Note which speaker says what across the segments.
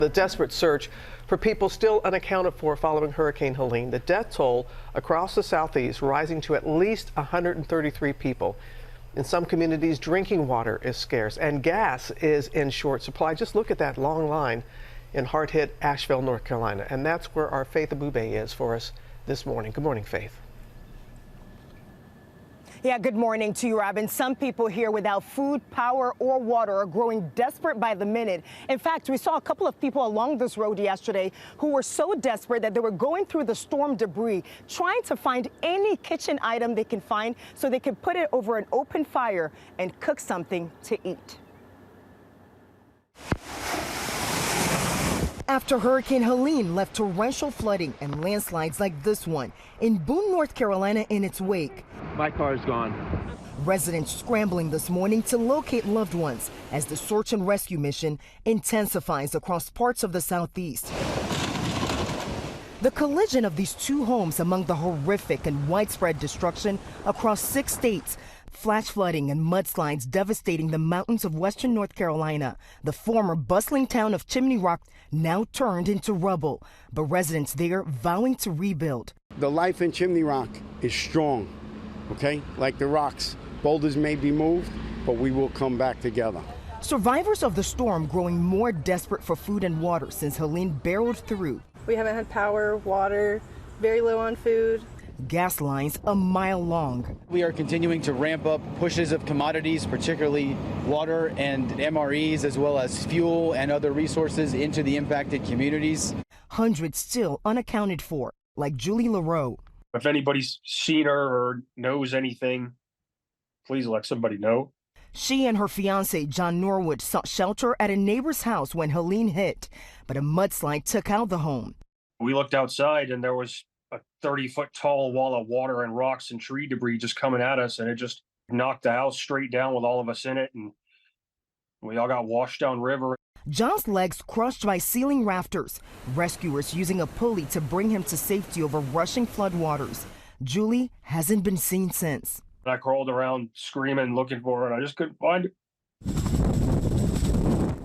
Speaker 1: The desperate search for people still unaccounted for following Hurricane Helene. The death toll across the southeast rising to at least 133 people. In some communities, drinking water is scarce and gas is in short supply. Just look at that long line in hard-hit Asheville, North Carolina. And that's where our Faith Abube is for us this morning. Good morning, Faith.
Speaker 2: Yeah, good morning to you, Robin. Some people here without food, power, or water are growing desperate by the minute. In fact, we saw a couple of people along this road yesterday who were so desperate that they were going through the storm debris, trying to find any kitchen item they can find so they can put it over an open fire and cook something to eat. After Hurricane Helene left torrential flooding and landslides like this one in Boone, North Carolina in its wake.
Speaker 3: My car's gone.
Speaker 2: Residents scrambling this morning to locate loved ones as the search and rescue mission intensifies across parts of the southeast. The collision of these two homes among the horrific and widespread destruction across 6 states. Flash flooding and mudslides devastating the mountains of western North Carolina. The former bustling town of Chimney Rock now turned into rubble, but residents there vowing to rebuild.
Speaker 4: The life in Chimney Rock is strong, okay? Like the rocks, boulders may be moved, but we will come back together.
Speaker 2: Survivors of the storm growing more desperate for food and water since Helene barreled through.
Speaker 5: We haven't had power, water, very low on food.
Speaker 2: Gas lines a mile long.
Speaker 6: We are continuing to ramp up pushes of commodities, particularly water and MREs, as well as fuel and other resources into the impacted communities.
Speaker 2: Hundreds still unaccounted for, like Julie LaRoe.
Speaker 7: If anybody's seen her or knows anything, please let somebody know.
Speaker 2: She and her fiance, John Norwood, sought shelter at a neighbor's house when Helene hit, but a mudslide took out the home.
Speaker 7: We looked outside and there was a 30-foot tall wall of water and rocks and tree debris just coming at us, and it just knocked the house straight down with all of us in it, and we all got washed down river.
Speaker 2: John's legs crushed by ceiling rafters. Rescuers using a pulley to bring him to safety over rushing floodwaters. Julie hasn't been seen since.
Speaker 7: I crawled around screaming, looking for her, and I just couldn't find it.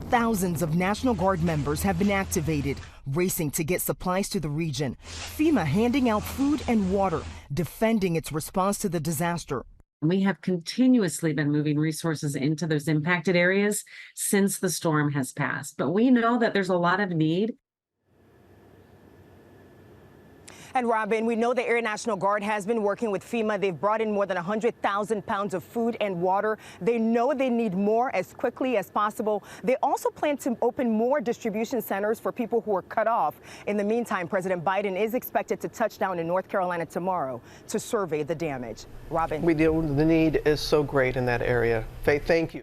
Speaker 2: Thousands of National Guard members have been activated, racing to get supplies to the region. FEMA handing out food and water, defending its response to the disaster.
Speaker 8: We have continuously been moving resources into those impacted areas since the storm has passed, but we know that there's a lot of need.
Speaker 2: And Robin, we know the Air National Guard has been working with FEMA. They've brought in more than 100,000 pounds of food and water. They know they need more as quickly as possible. They also plan to open more distribution centers for people who are cut off. In the meantime, President Biden is expected to touch down in North Carolina tomorrow to survey the damage. Robin.
Speaker 1: The need is so great in that area. Faith, thank you.